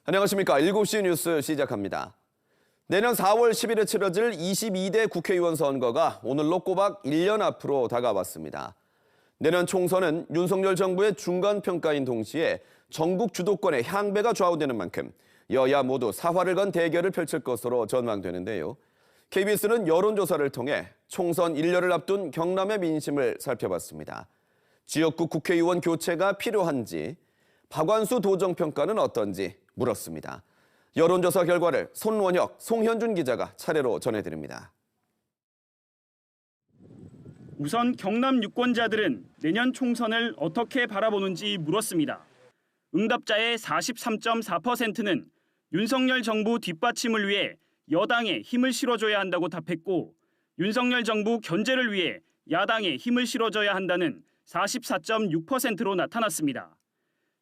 안녕하십니까. 7시 뉴스 시작합니다. 내년 4월 10일에 치러질 22대 국회의원 선거가 오늘로 꼬박 1년 앞으로 다가왔습니다. 내년 총선은 윤석열 정부의 중간평가인 동시에 전국 주도권의 향배가 좌우되는 만큼 여야 모두 사활을 건 대결을 펼칠 것으로 전망되는데요. KBS는 여론조사를 통해 총선 1년을 앞둔 경남의 민심을 살펴봤습니다. 지역구 국회의원 교체가 필요한지, 박완수 도정평가는 어떤지 물었습니다. 여론조사 결과를 손원혁, 송현준 기자가 차례로 전해드립니다. 우선 경남 유권자들은 내년 총선을 어떻게 바라보는지 물었습니다. 응답자의 43.4%는 윤석열 정부 뒷받침을 위해 여당에 힘을 실어줘야 한다고 답했고, 윤석열 정부 견제를 위해 야당에 힘을 실어줘야 한다는 44.6%로 나타났습니다.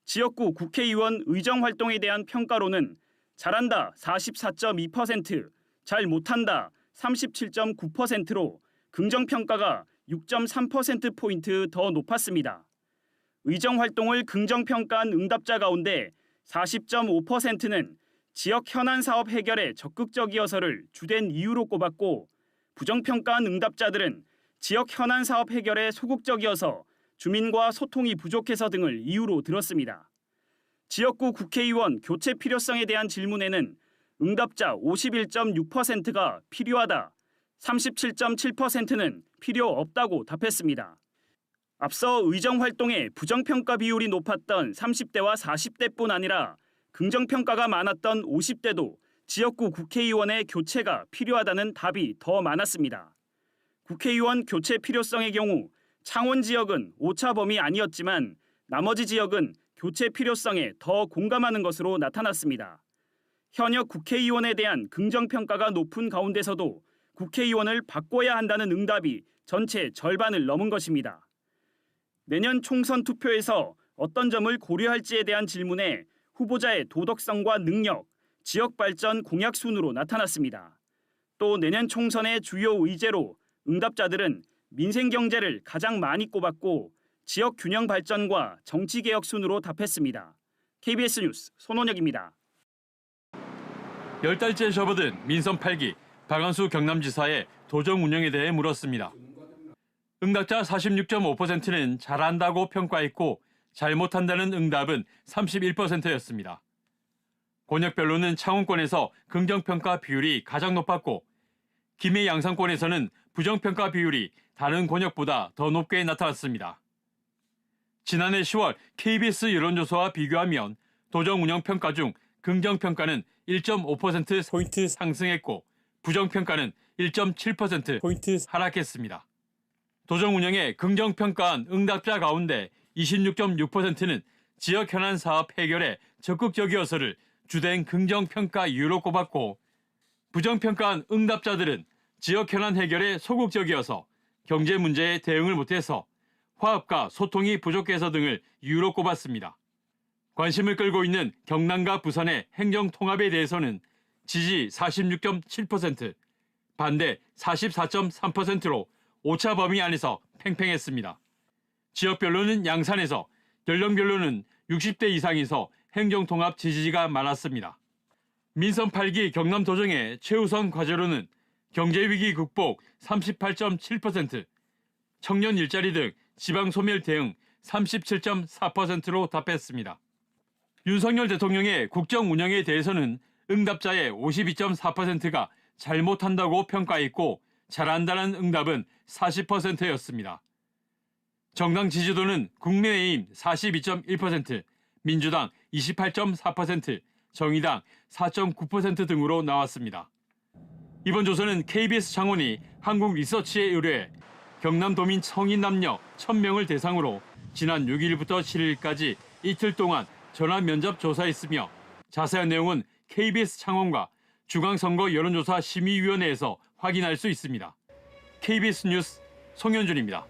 지역구 국회의원 의정활동에 대한 평가로는 잘한다 44.2%, 잘 못한다 37.9%로 긍정평가가 6.3%포인트 더 높았습니다. 의정활동을 긍정평가한 응답자 가운데 40.5%는 지역 현안 사업 해결에 적극적이어서를 주된 이유로 꼽았고, 부정평가한 응답자들은 지역 현안 사업 해결에 소극적이어서 주민과 소통이 부족해서 등을 이유로 들었습니다. 지역구 국회의원 교체 필요성에 대한 질문에는 응답자 51.6%가 필요하다, 37.7%는 필요 없다고 답했습니다. 앞서 의정활동의 부정평가 비율이 높았던 30대와 40대뿐 아니라 긍정평가가 많았던 50대도 지역구 국회의원의 교체가 필요하다는 답이 더 많았습니다. 국회의원 교체 필요성의 경우 창원 지역은 오차 범위 아니었지만 나머지 지역은 교체 필요성에 더 공감하는 것으로 나타났습니다. 현역 국회의원에 대한 긍정평가가 높은 가운데서도 국회의원을 바꿔야 한다는 응답이 전체 절반을 넘은 것입니다. 내년 총선 투표에서 어떤 점을 고려할지에 대한 질문에 후보자의 도덕성과 능력, 지역 발전 공약 순으로 나타났습니다. 또 내년 총선의 주요 의제로 응답자들은 민생 경제를 가장 많이 꼽았고, 지역 균형 발전과 정치 개혁 순으로 답했습니다. KBS 뉴스 손원혁입니다. 10달째 접어든 민선 8기 박완수 경남지사의 도정 운영에 대해 물었습니다. 응답자 46.5%는 잘한다고 평가했고, 잘못한다는 응답은 31%였습니다. 권역별로는 창원권에서 긍정평가 비율이 가장 높았고, 김해 양산권에서는 부정평가 비율이 다른 권역보다 더 높게 나타났습니다. 지난해 10월 KBS 여론조사와 비교하면 도정 운영 평가 중 긍정평가는 1.5%포인트 상승했고, 부정평가는 1.7%포인트 하락했습니다. 도정 운영에 긍정평가한 응답자 가운데 26.6%는 지역 현안 사업 해결에 적극적이어서를 주된 긍정평가 이유로 꼽았고, 부정평가한 응답자들은 지역 현안 해결에 소극적이어서 경제 문제에 대응을 못해서 화합과 소통이 부족해서 등을 이유로 꼽았습니다. 관심을 끌고 있는 경남과 부산의 행정통합에 대해서는 지지 46.7%, 반대 44.3%로 오차 범위 안에서 팽팽했습니다. 지역별로는 양산에서, 연령별로는 60대 이상에서 행정통합 지지가 많았습니다. 민선 8기 경남 도정의 최우선 과제로는 경제위기 극복 38.7%, 청년 일자리 등 지방 소멸 대응 37.4%로 답했습니다. 윤석열 대통령의 국정 운영에 대해서는 응답자의 52.4%가 잘못한다고 평가했고, 잘한다는 응답은 40%였습니다. 정당 지지도는 국민의힘 42.1%, 민주당 28.4%, 정의당 4.9% 등으로 나왔습니다. 이번 조사는 KBS 창원이 한국리서치에 의뢰해 경남도민 성인 남녀 1000명을 대상으로 지난 6일부터 7일까지 이틀 동안 전화 면접 조사했으며, 자세한 내용은 KBS 창원과 중앙선거 여론조사 심의위원회에서 확인할 수 있습니다. KBS 뉴스 송현준입니다.